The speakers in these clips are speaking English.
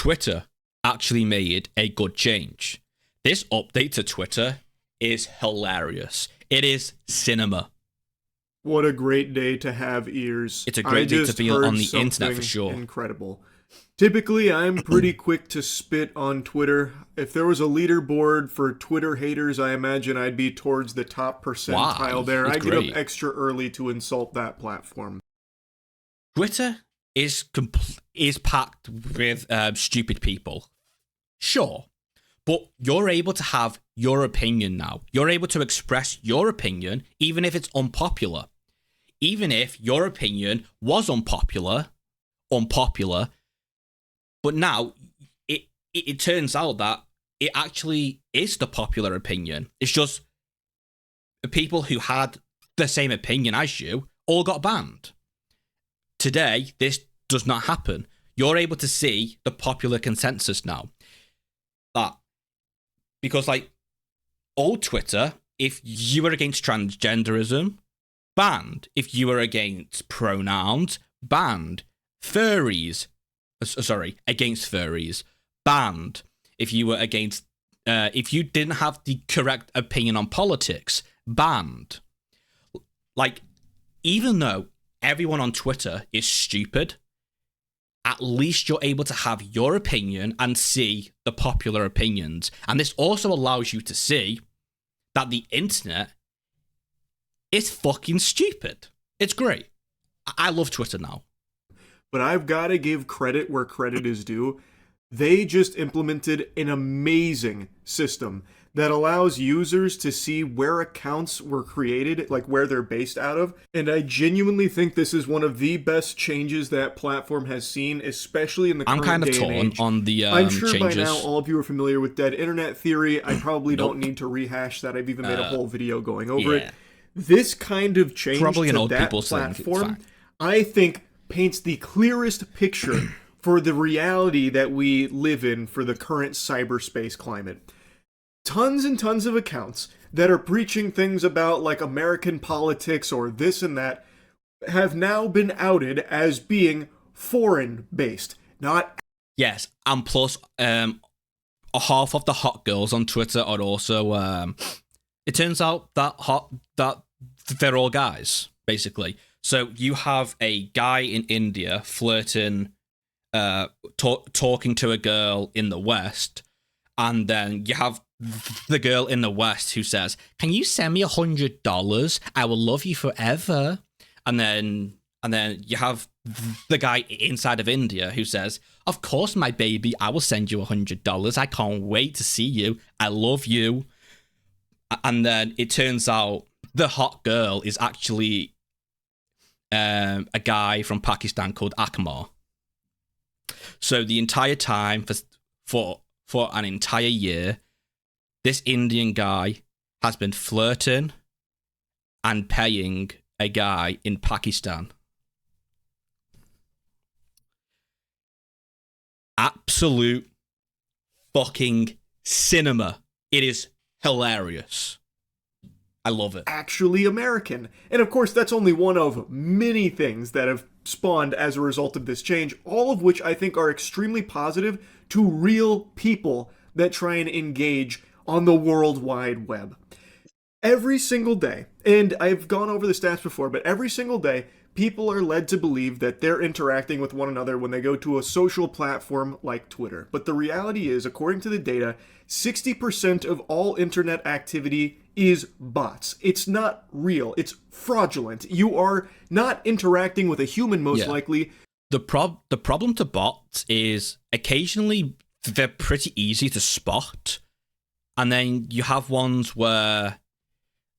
Twitter actually made a good change. This update to Twitter is hilarious. It is cinema. What a great day to have ears. It's a great day to be on the internet for sure. Incredible. Typically, I'm pretty quick to spit on Twitter. If there was a leaderboard for Twitter haters, I imagine I'd be towards the top percentile there. I get up extra early to insult that platform. Twitter is packed with stupid people. Sure. But you're able to have your opinion now. You're able to express your opinion, even if it's unpopular. Even if your opinion was unpopular, but now it turns out that it actually is the popular opinion. It's just the people who had the same opinion as you all got banned. Today, this does not happen. You're able to see the popular consensus now. Because, like, old Twitter, if you were against transgenderism, banned. If you were against pronouns, banned. Against furries, banned. If you were against, if you didn't have the correct opinion on politics, banned. Like, even though everyone on Twitter is stupid, at least you're able to have your opinion and see the popular opinions. And this also allows you to see that the internet is fucking stupid. It's great. I love Twitter now. But I've got to give credit where credit is due. They just implemented an amazing system that allows users to see where accounts were created, like where they're based out of. And I genuinely think this is one of the best changes that platform has seen, especially in the current day and age. I'm kind of torn on the I'm sure changes. by now all of you are familiar with dead internet theory. I probably don't need to rehash that. I've even made a whole video going over it. This kind of change probably to that platform, I think, paints the clearest picture for the reality that we live in for the current cyberspace climate. Tons and tons of accounts that are preaching things about like American politics or this and that have now been outed as being foreign based, not. Yes, and plus half of the hot girls on Twitter are also it turns out that they're all guys, basically. So you have a guy in India flirting, talking to a girl in the West, and then you have the girl in the West who says, "Can you send me $100? I will love you forever." And then you have the guy inside of India who says, "Of course, my baby, I will send you $100. I can't wait to see you. I love you." And then it turns out the hot girl is actually a guy from Pakistan called Akmal. So the entire time for an entire year, this Indian guy has been flirting and paying a guy in Pakistan. Absolute fucking cinema. It is hilarious. I love it. Actually American. And of course, that's only one of many things that have spawned as a result of this change, all of which I think are extremely positive to real people that try and engage on the World Wide Web. Every single day, and I've gone over the stats before, but every single day, people are led to believe that they're interacting with one another when they go to a social platform like Twitter. But the reality is, according to the data, 60% of all internet activity is bots. It's not real. It's fraudulent. You are not interacting with a human, most likely. The problem to bots is occasionally they're pretty easy to spot. And then you have ones where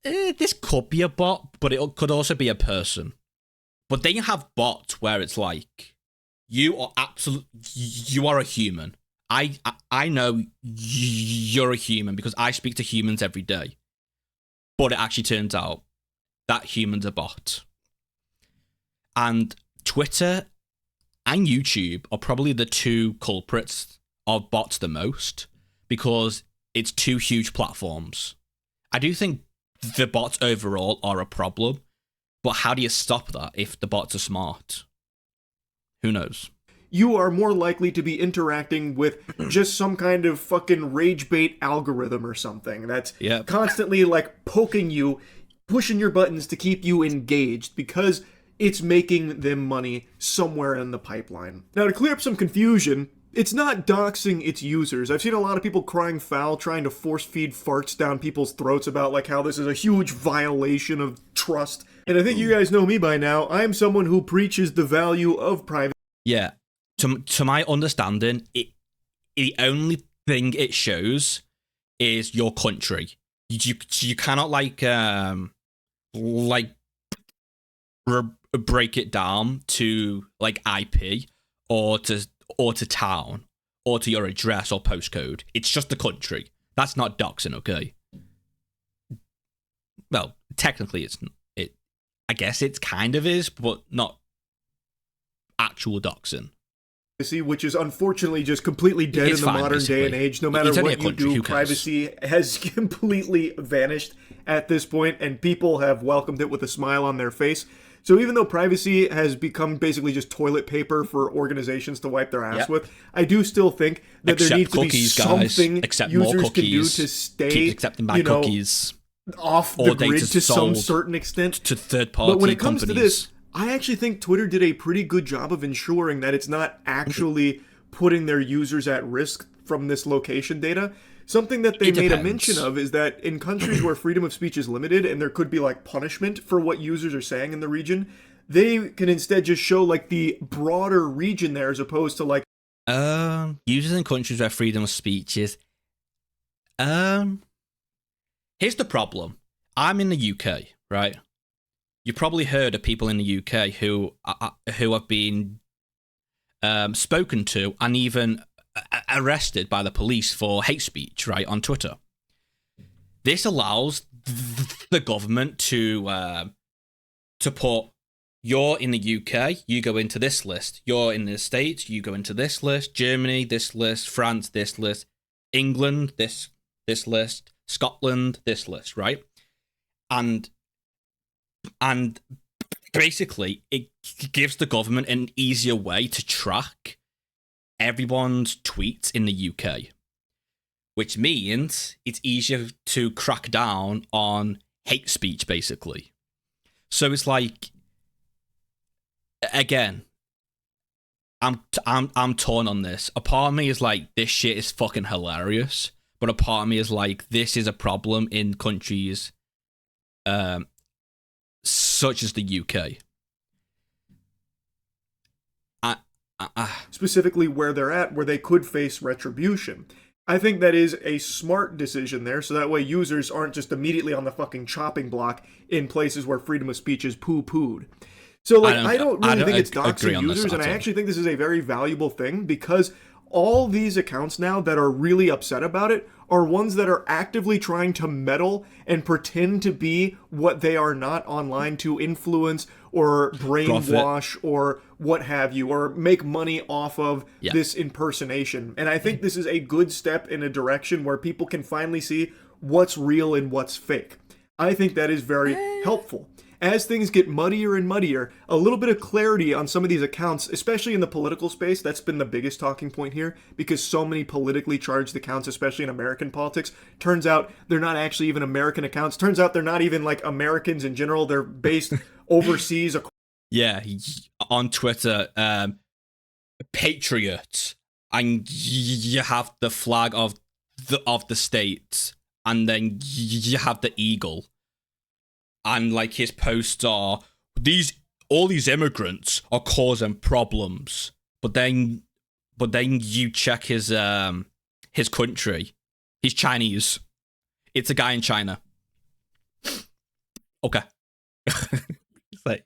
this could be a bot, but it could also be a person. But then you have bots where it's like, you are a human. I know you're a human because I speak to humans every day. But it actually turns out that humans are bots. And Twitter and YouTube are probably the two culprits of bots the most because it's two huge platforms. I do think the bots overall are a problem, but how do you stop that if the bots are smart? Who knows? you are more likely to be interacting with just some kind of fucking rage bait algorithm or something that's Yep. constantly like poking you, pushing your buttons to keep you engaged because it's making them money somewhere in the pipeline. Now, to clear up some confusion, it's not doxing its users. I've seen a lot of people crying foul, trying to force feed farts down people's throats about like how this is a huge violation of trust. And I think you guys know me by now. I am someone who preaches the value of privacy. Yeah. To my understanding, the only thing it shows is your country. You cannot like break it down to like IP or to town or to your address or postcode. It's just the country. That's not doxing, okay? Well, technically it. I guess it kind of is, but not actual doxing. Which is unfortunately just completely dead in the modern day and age. No matter what you do, privacy has completely vanished at this point, and people have welcomed it with a smile on their face. So even though privacy has become basically just toilet paper for organizations to wipe their ass with, I do still think that there needs to be something users can do to stay, keep accepting bad cookies, off the grid to some certain extent. To third-party But when it comes companies. to this, I actually think Twitter did a pretty good job of ensuring that it's not actually putting their users at risk from this location data. Something that they made a mention of is that in countries where freedom of speech is limited and there could be like punishment for what users are saying in the region, they can instead just show like the broader region there as opposed to like users in countries where freedom of speech is here's the problem. I'm in the UK, right? You probably heard of people in the UK who have been spoken to and even arrested by the police for hate speech, right, on Twitter. This allows the government to put, you're in the UK, you go into this list. You're in the States, you go into this list. Germany, this list. France, this list. England, this list. Scotland, this list, right? And basically, it gives the government an easier way to track everyone's tweets in the UK, which means it's easier to crack down on hate speech, basically. So it's like, again, I'm torn on this. A part of me is like, this shit is fucking hilarious, but a part of me is like, this is a problem in countries such as the UK. Specifically where they're at, where they could face retribution. I think that is a smart decision there, so that way users aren't just immediately on the fucking chopping block in places where freedom of speech is poo-pooed. So, like, I don't really think it's doxing users, and I actually think this is a very valuable thing, because all these accounts now that are really upset about it are ones that are actively trying to meddle and pretend to be what they are not online to influence or brainwash or what have you, or make money off of this impersonation. And I think this is a good step in a direction where people can finally see what's real and what's fake. I think that is very helpful. As things get muddier and muddier, a little bit of clarity on some of these accounts, especially in the political space, that's been the biggest talking point here, because so many politically charged accounts, especially in American politics, turns out they're not actually even American accounts. Turns out they're not even like Americans in general. They're based overseas. Yeah, on Twitter, patriots, and you have the flag of the states, and then you have the eagle. And like his posts are, all these immigrants are causing problems. But then you check his country. He's Chinese. It's a guy in China. Okay. It's like,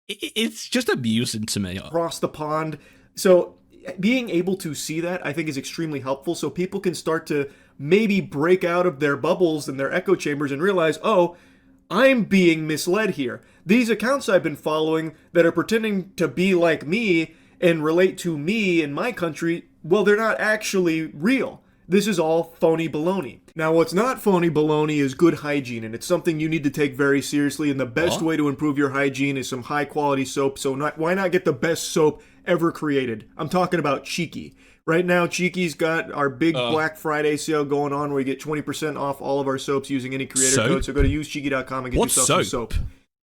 it's just amusing to me. Across the pond. So being able to see that, I think, is extremely helpful, so people can start to maybe break out of their bubbles and their echo chambers and realize, oh, I'm being misled here. These accounts I've been following that are pretending to be like me and relate to me in my country, well, they're not actually real. This is all phony baloney. Now, what's not phony baloney is good hygiene, and it's something you need to take very seriously, and the best way to improve your hygiene is some high-quality soap, so why not get the best soap ever created. I'm talking about Cheeky. Right now, Cheeky's got our big Black Friday sale going on where you get 20% off all of our soaps using any creator code. So go to usecheeky.com and get yourself some soap.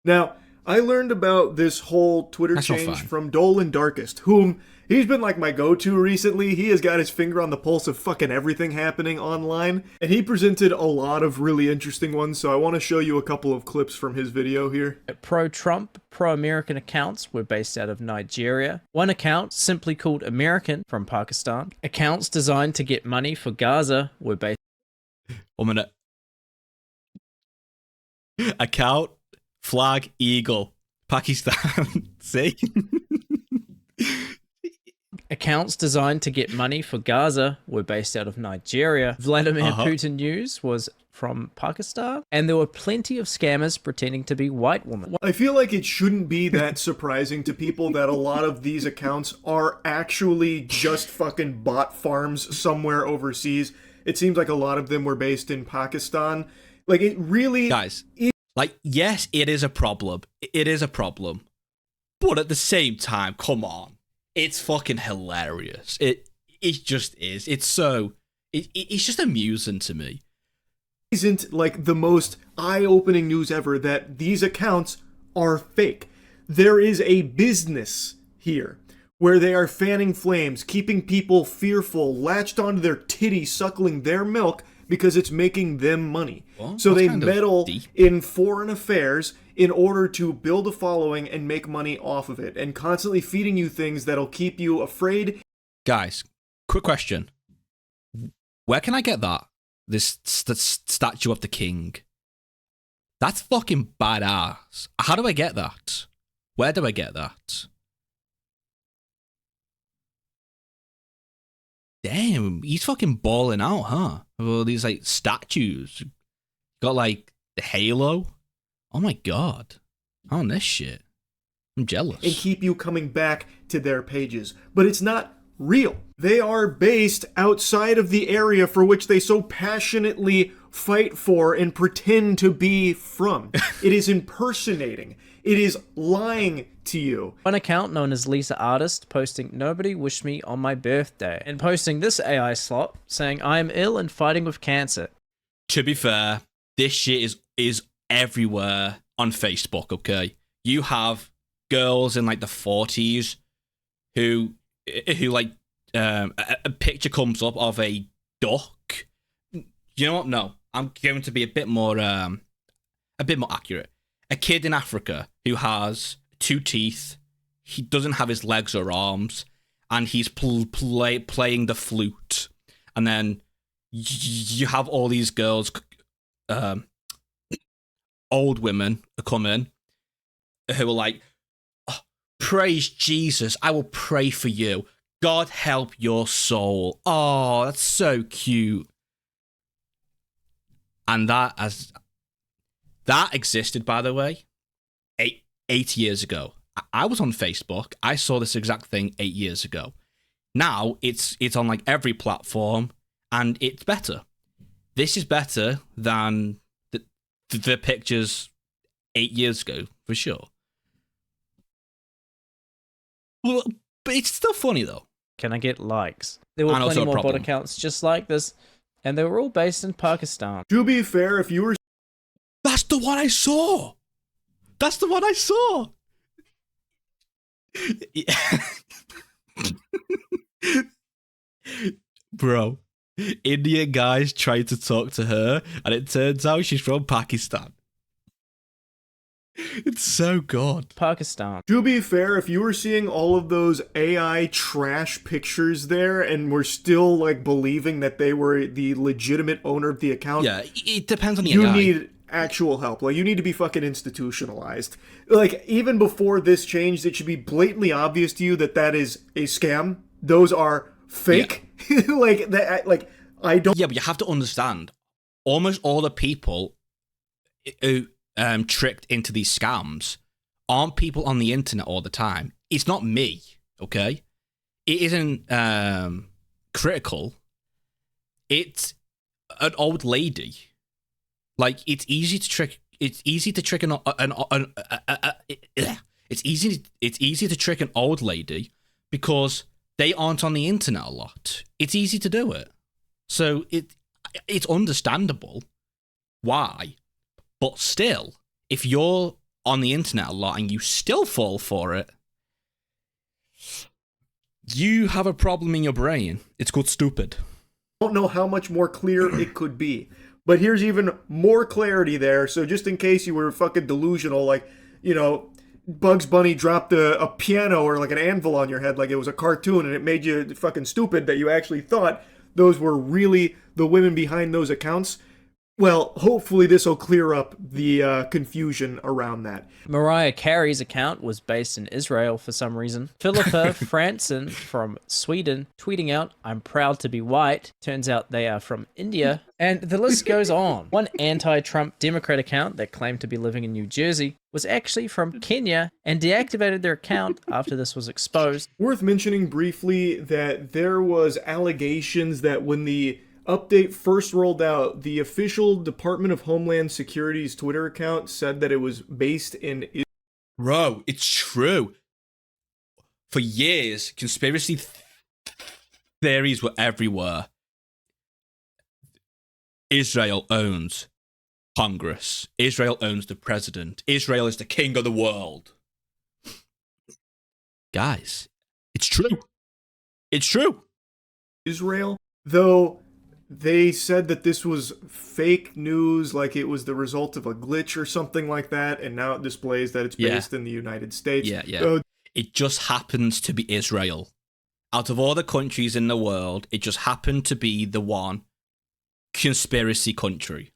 Now, I learned about this whole Twitter change from Dolan Darkest, whom he's been like my go-to recently. He has got his finger on the pulse of fucking everything happening online, and he presented a lot of really interesting ones, so I want to show you a couple of clips from his video here. Pro-Trump, pro-American accounts were based out of Nigeria. One account, simply called American, from Pakistan. Accounts designed to get money for Gaza were based... 1 minute. Account, flag, eagle, Pakistan. See? Accounts designed to get money for Gaza were based out of Nigeria. Vladimir Putin News was from Pakistan. And there were plenty of scammers pretending to be white women. I feel like it shouldn't be that surprising to people that a lot of these accounts are actually just fucking bot farms somewhere overseas. It seems like a lot of them were based in Pakistan. Like, it really... Guys, like, yes, it is a problem. It is a problem. But at the same time, come on. It's fucking hilarious. It just is. It's so... It's just amusing to me. Isn't like the most eye-opening news ever that these accounts are fake. There is a business here where they are fanning flames, keeping people fearful, latched onto their titty, suckling their milk because it's making them money. Well, so they meddle in foreign affairs in order to build a following and make money off of it, and constantly feeding you things that'll keep you afraid. Guys, quick question. Where can I get that? This statue of the king. That's fucking badass. How do I get that? Where do I get that? Damn, he's fucking balling out, huh? With all these, like, statues. Got, like, the halo. Oh my god. On this shit. I'm jealous. And keep you coming back to their pages. But it's not real. They are based outside of the area for which they so passionately fight for and pretend to be from. It is impersonating. It is lying to you. One account known as Lisa Artist posting "Nobody wished me on my birthday" and posting this AI slop saying "I am ill and fighting with cancer." To be fair, this shit is everywhere on Facebook, okay? You have girls in like the 40s who like a picture comes up of a duck. You know what? No, I'm going to be a bit more accurate. A kid in Africa who has 2 teeth, he doesn't have his legs or arms, and he's playing the flute. And then you have all these girls, old women come in, who are like, oh, praise Jesus, I will pray for you. God help your soul. Oh, that's so cute. And that existed, by the way, 8 years ago. I was on Facebook. I saw this exact thing 8 years ago. Now it's on like every platform, and it's better. This is better than the pictures 8 years ago, for sure. Well, but it's still funny though. Can I get likes? There were plenty more bot accounts just like this, and they were all based in Pakistan. To be fair, if you were... That's the one I saw! That's the one I saw! Bro, Indian guys tried to talk to her, and it turns out she's from Pakistan. It's so good. Pakistan. To be fair, if you were seeing all of those AI trash pictures there and were still like believing that they were the legitimate owner of the account, yeah, it depends on the you AI. need actual help. Like, you need to be fucking institutionalized. Like, even before this changed, it should be blatantly obvious to you that that is a scam. Those are fake. Yeah. Like that. Like, I don't. Yeah, but you have to understand. Almost all the people who tricked into these scams aren't people on the internet all the time. It's not me, okay? It isn't critical. It's an old lady. Like, it's easy to trick. It's easy to trick it's easy to trick an old lady because they aren't on the internet a lot. It's easy to do it. So it's understandable why. But still, if you're on the internet a lot and you still fall for it, you have a problem in your brain. It's called stupid. I don't know how much more clear it could be. But here's even more clarity there. So just in case you were fucking delusional, like, you know, Bugs Bunny dropped a piano or like an anvil on your head like it was a cartoon and it made you fucking stupid that you actually thought those were really the women behind those accounts. Well, hopefully this will clear up the confusion around that. Mariah Carey's account was based in Israel for some reason. Philippa Franson from Sweden tweeting out, "I'm proud to be white." Turns out they are from India. And the list goes on. One anti-Trump Democrat account that claimed to be living in New Jersey was actually from Kenya and deactivated their account after this was exposed. Worth mentioning briefly that there was allegations that when the update first rolled out, the official Department of Homeland Security's Twitter account said that it was based in Israel. Bro, it's true. For years, conspiracy theories were everywhere. Israel owns Congress. Israel owns the president. Israel is the king of the world. Guys, it's true. It's true. Israel, though they said that this was fake news, like it was the result of a glitch or something like that, and now it displays that it's based in the United States. Yeah. It just happens to be Israel. Out of all the countries in the world, it just happened to be the one conspiracy country.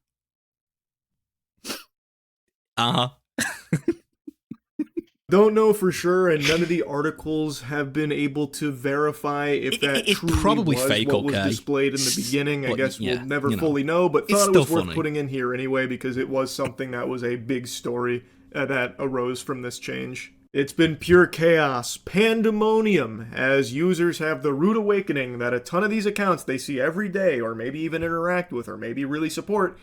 Don't know for sure, and none of the articles have been able to verify if that it's truly probably was fake, what was okay. displayed in the beginning. I But, guess yeah, we'll never you know, fully know, but it's thought it was still worth funny. putting in here anyway because it was something that was a big story that arose from this change. It's been pure chaos, pandemonium, as users have the rude awakening that a ton of these accounts they see every day, or maybe even interact with, or maybe really support,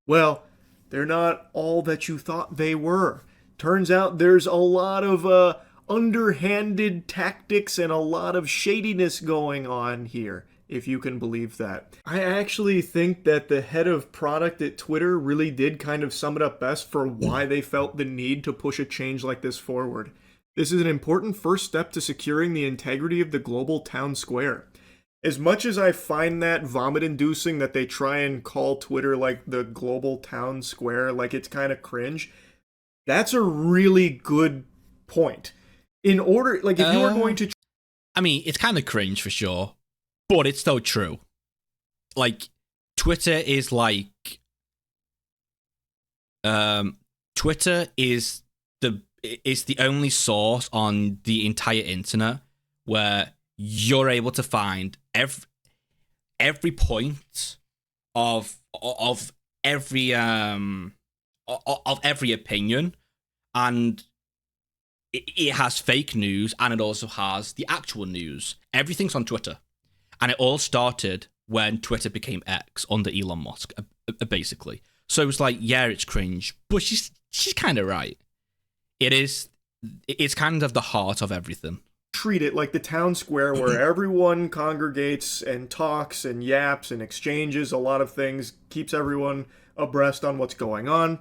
well, they're not all that you thought they were. Turns out there's a lot of underhanded tactics and a lot of shadiness going on here, if you can believe that. I actually think that the head of product at Twitter really did kind of sum it up best for why they felt the need to push a change like this forward. This is an important first step to securing the integrity of the global town square. As much as I find that vomit-inducing that they try and call Twitter like the global town square, like it's kind of cringe, that's a really good point. In order, like, if you are going to... I mean, it's kind of cringe for sure, but it's still true. Like, Twitter is like... Twitter is the only source on the entire internet where you're able to find every point of every opinion, and it has fake news and it also has the actual news. Everything's on Twitter, and it all started when Twitter became X under Elon Musk, basically. So it was like, yeah, it's cringe, but she's kind of right. It's kind of the heart of everything. Treat it like the town square where everyone congregates and talks and yaps and exchanges a lot of things, keeps everyone abreast on what's going on.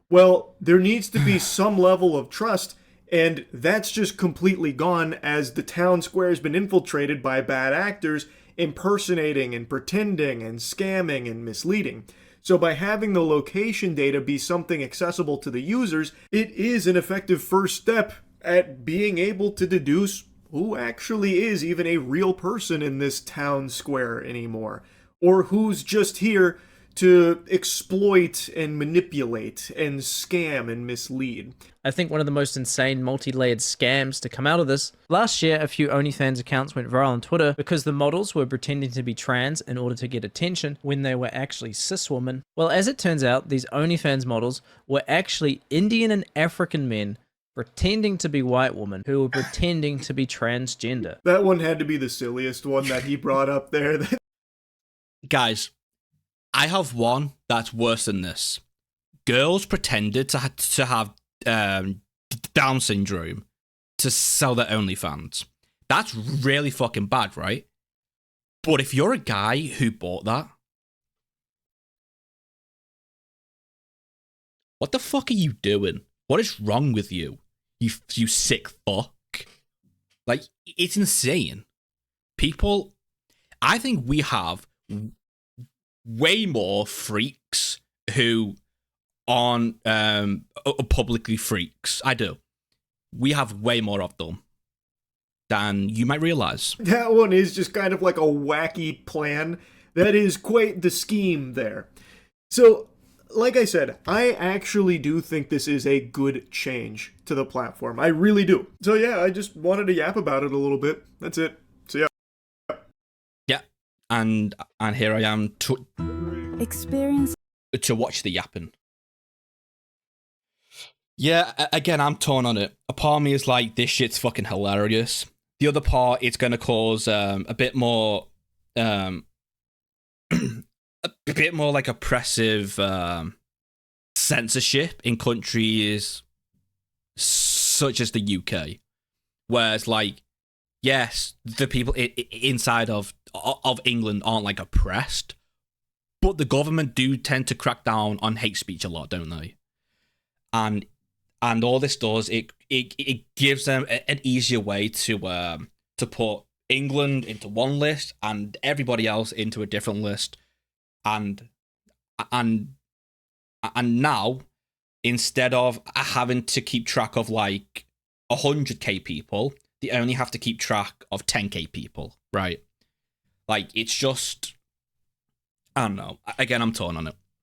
Well, there needs to be some level of trust, and that's just completely gone as the town square has been infiltrated by bad actors impersonating and pretending and scamming and misleading. So by having the location data be something accessible to the users, it is an effective first step at being able to deduce who actually is even a real person in this town square anymore, or who's just here to exploit and manipulate and scam and mislead. I think one of the most insane multi-layered scams to come out of this. Last year, a few OnlyFans accounts went viral on Twitter because the models were pretending to be trans in order to get attention when they were actually cis women. Well, as it turns out, these OnlyFans models were actually Indian and African men pretending to be white women who were pretending to be transgender. That one had to be the silliest one that he brought up there. Guys, I have one that's worse than this. Girls pretended to have Down syndrome to sell their OnlyFans. That's really fucking bad, right? But if you're a guy who bought that, what the fuck are you doing? What is wrong with you? You sick fuck. Like, it's insane. People, I think we have way more freaks who aren't publicly freaks. I do. We have way more of them than you might realize. That one is just kind of like a wacky plan. That is quite the scheme there. So, like I said, I actually do think this is a good change to the platform. I really do. So yeah, I just wanted to yap about it a little bit. That's it. So yeah. Yeah, and here I am to watch the yapping. Yeah, again, I'm torn on it. A part of me is like, this shit's fucking hilarious. The other part, it's going to cause a bit more, a bit more like oppressive censorship in countries such as the UK, whereas like, yes, the people inside of England aren't like oppressed, but the government do tend to crack down on hate speech a lot, don't they? And all this does, it gives them an easier way to put England into one list and everybody else into a different list, and now, instead of having to keep track of like 100k people, they only have to keep track of 10k people, right? Like, it's just, I don't know. Again, I'm torn on it.